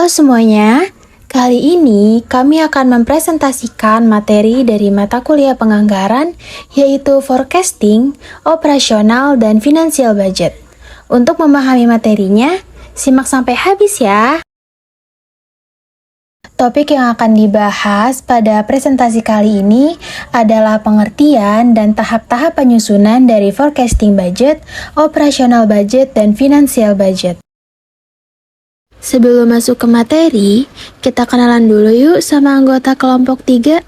Halo semuanya, kali ini kami akan mempresentasikan materi dari mata kuliah penganggaran, yaitu forecasting, operasional, dan financial budget. Untuk memahami materinya, simak sampai habis ya. Topik yang akan dibahas pada presentasi kali ini adalah pengertian dan tahap-tahap penyusunan dari forecasting budget, operational budget, dan financial budget. Sebelum masuk ke materi, kita kenalan dulu yuk sama anggota kelompok 3.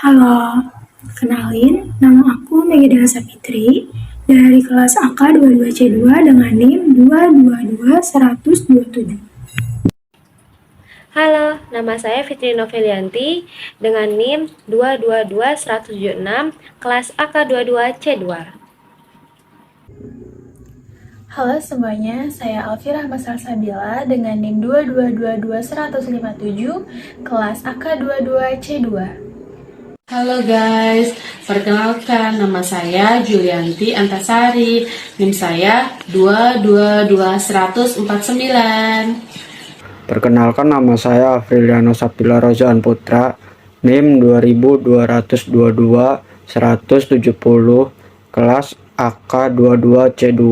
Halo, kenalin, nama aku Megida Sapitri dari kelas AK 22C2 dengan NIM 222-127. Halo, nama saya Fitri Novelianti dengan NIM 222-176 kelas AK22C2. Halo semuanya, saya Alfira Salsabila dengan NIM 2222157 kelas AK22C2. Halo guys, perkenalkan nama saya Julianti Antasari, NIM saya 222-149. Perkenalkan, nama saya Afriliano Sapila Rozaan Putra, NIM 22-170, kelas AK22C2.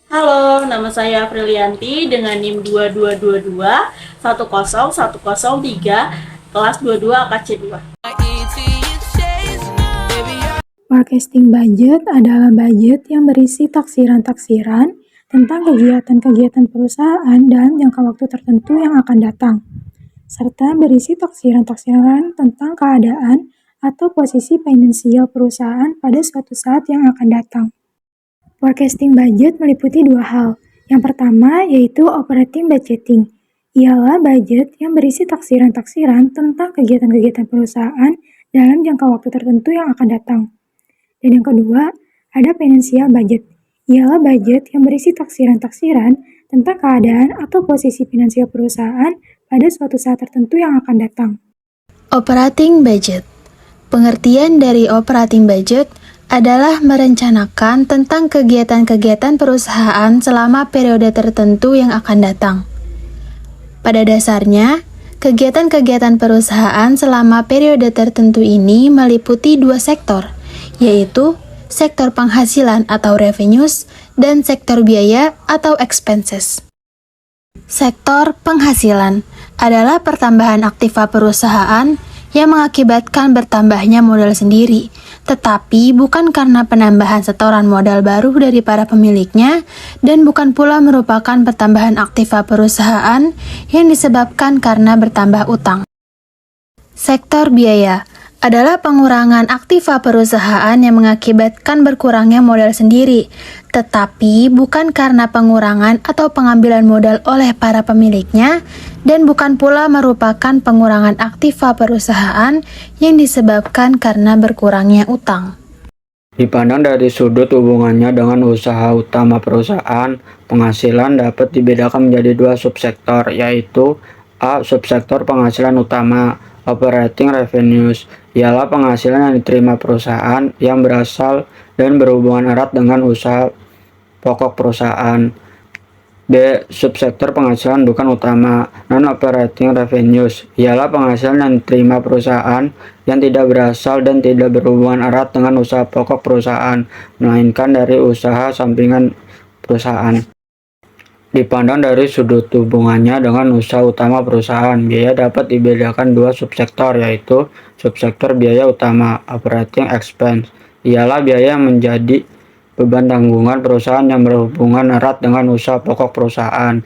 Halo, nama saya Aprilianti dengan NIM 2222-10103, kelas 22 AKC2. Forecasting budget adalah budget yang berisi taksiran-taksiran tentang kegiatan-kegiatan perusahaan dalam jangka waktu tertentu yang akan datang, serta berisi taksiran-taksiran tentang keadaan atau posisi finansial perusahaan pada suatu saat yang akan datang. Forecasting budget meliputi dua hal. Yang pertama yaitu operating budgeting. Ialah budget yang berisi taksiran-taksiran tentang kegiatan-kegiatan perusahaan dalam jangka waktu tertentu yang akan datang. Dan yang kedua, ada financial budget. Ialah budget yang berisi taksiran-taksiran tentang keadaan atau posisi finansial perusahaan pada suatu saat tertentu yang akan datang. Operating budget. Pengertian dari operating budget adalah merencanakan tentang kegiatan-kegiatan perusahaan selama periode tertentu yang akan datang. Pada dasarnya, kegiatan-kegiatan perusahaan selama periode tertentu ini meliputi dua sektor, yaitu sektor penghasilan atau revenues dan sektor biaya atau expenses. Sektor penghasilan adalah pertambahan aktiva perusahaan yang mengakibatkan bertambahnya modal sendiri, tetapi bukan karena penambahan setoran modal baru dari para pemiliknya dan bukan pula merupakan pertambahan aktiva perusahaan yang disebabkan karena bertambah utang. Sektor biaya adalah pengurangan aktiva perusahaan yang mengakibatkan berkurangnya modal sendiri, tetapi bukan karena pengurangan atau pengambilan modal oleh para pemiliknya dan bukan pula merupakan pengurangan aktiva perusahaan yang disebabkan karena berkurangnya utang. Dipandang dari sudut hubungannya dengan usaha utama perusahaan, penghasilan dapat dibedakan menjadi dua subsektor, yaitu A. Subsektor penghasilan utama, operating revenues, ialah penghasilan yang diterima perusahaan yang berasal dan berhubungan erat dengan usaha pokok perusahaan. B. Subsektor penghasilan bukan utama, non-operating revenues, ialah penghasilan yang diterima perusahaan yang tidak berasal dan tidak berhubungan erat dengan usaha pokok perusahaan, melainkan dari usaha sampingan perusahaan. Dipandang dari sudut hubungannya dengan usaha utama perusahaan, biaya dapat dibedakan dua subsektor, yaitu subsektor biaya utama, operating expense, ialah biaya yang menjadi beban tanggungan perusahaan yang berhubungan erat dengan usaha pokok perusahaan.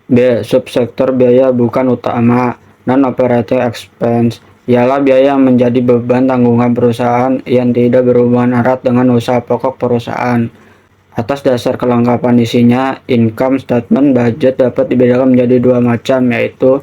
B. Subsektor biaya bukan utama, non-operating expense, ialah biaya yang menjadi beban tanggungan perusahaan yang tidak berhubungan erat dengan usaha pokok perusahaan. Atas dasar kelengkapan isinya, income statement budget dapat dibedakan menjadi dua macam, yaitu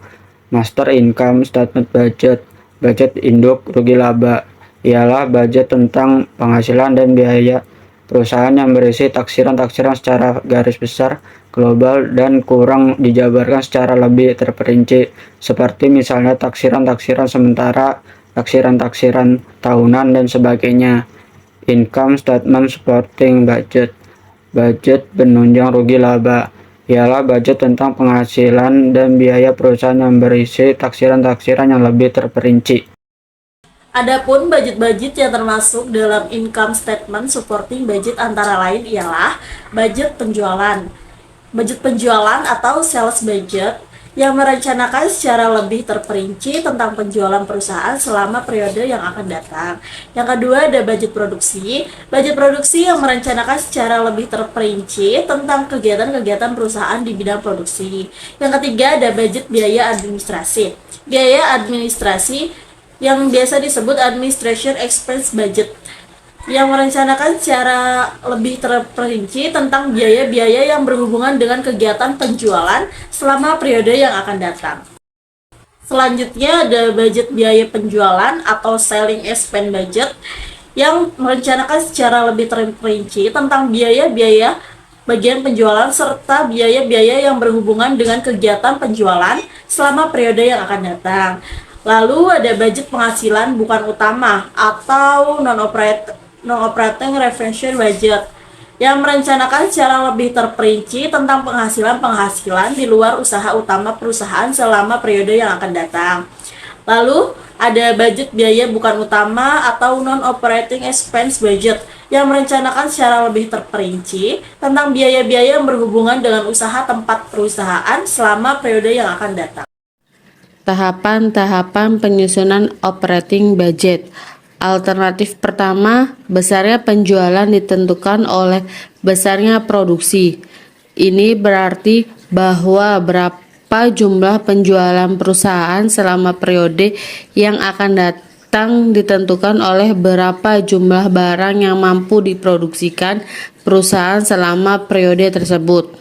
master income statement budget, budget induk rugi laba, ialah budget tentang penghasilan dan biaya perusahaan yang berisi taksiran-taksiran secara garis besar, global, dan kurang dijabarkan secara lebih terperinci, seperti misalnya taksiran-taksiran sementara, taksiran-taksiran tahunan, dan sebagainya. Income statement supporting budget, budget penunjang rugi laba, ialah budget tentang penghasilan dan biaya perusahaan yang berisi taksiran-taksiran yang lebih terperinci. Adapun budget-budget yang termasuk dalam income statement supporting budget antara lain ialah budget penjualan. Budget penjualan atau sales budget yang merencanakan secara lebih terperinci tentang penjualan perusahaan selama periode yang akan datang. Yang kedua ada budget produksi. Budget produksi yang merencanakan secara lebih terperinci tentang kegiatan-kegiatan perusahaan di bidang produksi. Yang ketiga ada budget biaya administrasi. Biaya administrasi yang biasa disebut administration expense budget yang merencanakan secara lebih terperinci tentang biaya-biaya yang berhubungan dengan kegiatan penjualan selama periode yang akan datang. Selanjutnya ada budget biaya penjualan atau selling expense budget yang merencanakan secara lebih terperinci tentang biaya-biaya bagian penjualan serta biaya-biaya yang berhubungan dengan kegiatan penjualan selama periode yang akan datang. Lalu ada budget penghasilan bukan utama atau non-operating revenue budget yang merencanakan secara lebih terperinci tentang penghasilan-penghasilan di luar usaha utama perusahaan selama periode yang akan datang. Lalu ada budget biaya bukan utama atau non-operating expense budget yang merencanakan secara lebih terperinci tentang biaya-biaya yang berhubungan dengan usaha tempat perusahaan selama periode yang akan datang. Tahapan-tahapan penyusunan operating budget. Alternatif pertama, besarnya penjualan ditentukan oleh besarnya produksi. Ini berarti bahwa berapa jumlah penjualan perusahaan selama periode yang akan datang ditentukan oleh berapa jumlah barang yang mampu diproduksikan perusahaan selama periode tersebut.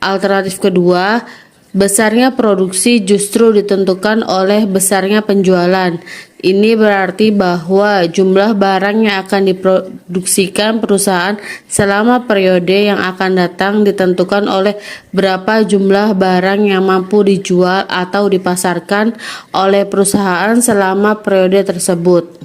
Alternatif kedua, besarnya produksi justru ditentukan oleh besarnya penjualan. Ini berarti bahwa jumlah barang yang akan diproduksikan perusahaan selama periode yang akan datang ditentukan oleh berapa jumlah barang yang mampu dijual atau dipasarkan oleh perusahaan selama periode tersebut.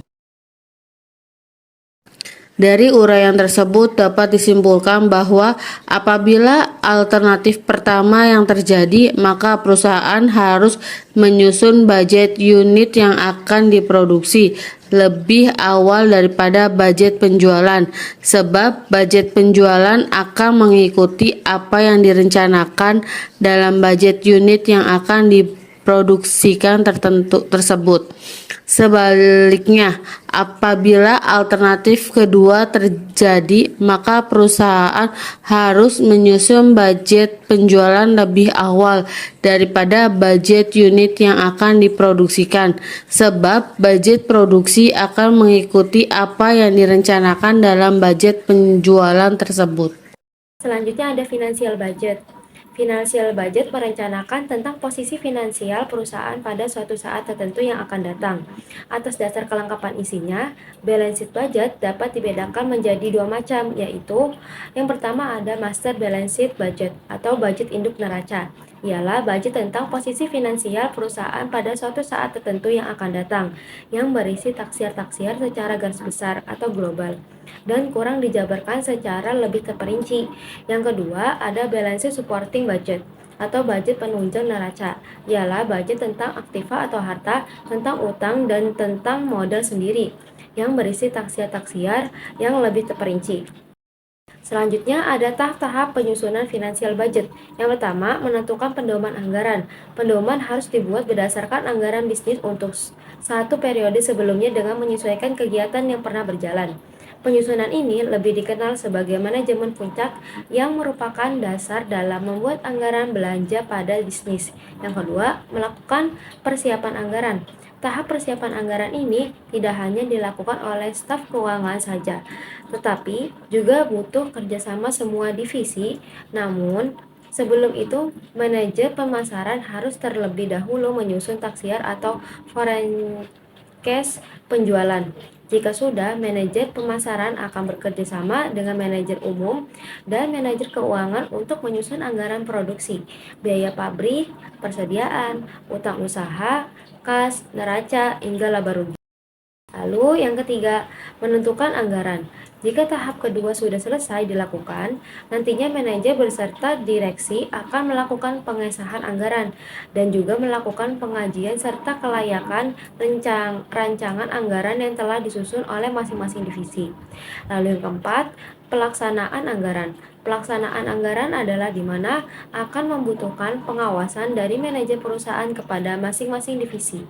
Dari uraian tersebut dapat disimpulkan bahwa apabila alternatif pertama yang terjadi, maka perusahaan harus menyusun budget unit yang akan diproduksi lebih awal daripada budget penjualan, sebab budget penjualan akan mengikuti apa yang direncanakan dalam budget unit yang akan diproduksikan tersebut. Sebaliknya, apabila alternatif kedua terjadi, maka perusahaan harus menyusun budget penjualan lebih awal daripada budget unit yang akan diproduksikan, sebab budget produksi akan mengikuti apa yang direncanakan dalam budget penjualan tersebut. Selanjutnya ada financial budget. Financial budget merencanakan tentang posisi finansial perusahaan pada suatu saat tertentu yang akan datang. Atas dasar kelengkapan isinya, balance sheet budget dapat dibedakan menjadi dua macam, yaitu yang pertama ada master balance sheet budget atau budget induk neraca. Ialah budget tentang posisi finansial perusahaan pada suatu saat tertentu yang akan datang, yang berisi taksiar-taksiar secara garis besar atau global, dan kurang dijabarkan secara lebih terperinci. Yang kedua, ada balance supporting budget atau budget penunjang neraca, ialah budget tentang aktiva atau harta, tentang utang, dan tentang modal sendiri, yang berisi taksiar-taksiar yang lebih terperinci. Selanjutnya ada tahap-tahap penyusunan financial budget. Yang pertama, menentukan pedoman anggaran. Pedoman harus dibuat berdasarkan anggaran bisnis untuk satu periode sebelumnya dengan menyesuaikan kegiatan yang pernah berjalan. Penyusunan ini lebih dikenal sebagai manajemen puncak yang merupakan dasar dalam membuat anggaran belanja pada bisnis. Yang kedua, melakukan persiapan anggaran. Tahap persiapan anggaran ini tidak hanya dilakukan oleh staf keuangan saja, tetapi juga butuh kerjasama semua divisi. Namun, sebelum itu, manajer pemasaran harus terlebih dahulu menyusun taksiar atau forecast penjualan. Jika sudah, manajer pemasaran akan bekerja sama dengan manajer umum dan manajer keuangan untuk menyusun anggaran produksi, biaya pabrik, persediaan, utang usaha, kas, neraca, hingga laba rugi. Lalu yang ketiga, Menentukan anggaran. Jika tahap kedua sudah selesai dilakukan, nantinya manajer beserta direksi akan melakukan pengesahan anggaran dan juga melakukan pengajian serta kelayakan rancangan anggaran yang telah disusun oleh masing-masing divisi. Lalu yang keempat, pelaksanaan anggaran. Pelaksanaan anggaran adalah di mana akan membutuhkan pengawasan dari manajer perusahaan kepada masing-masing divisi.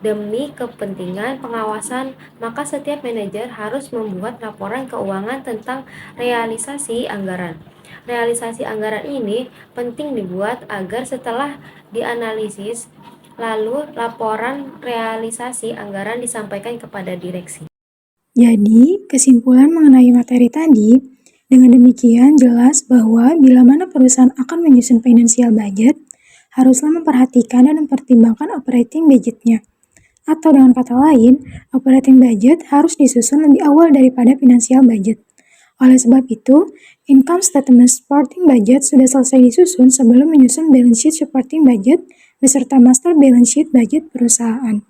Demi kepentingan pengawasan, maka setiap manajer harus membuat laporan keuangan tentang realisasi anggaran. Realisasi anggaran ini penting dibuat agar setelah dianalisis, lalu laporan realisasi anggaran disampaikan kepada direksi. Jadi, kesimpulan mengenai materi tadi, dengan demikian jelas bahwa bila mana perusahaan akan menyusun financial budget, haruslah memperhatikan dan mempertimbangkan operating budget-nya. Atau dengan kata lain, operating budget harus disusun lebih awal daripada financial budget. Oleh sebab itu, income statement supporting budget sudah selesai disusun sebelum menyusun balance sheet supporting budget beserta master balance sheet budget perusahaan.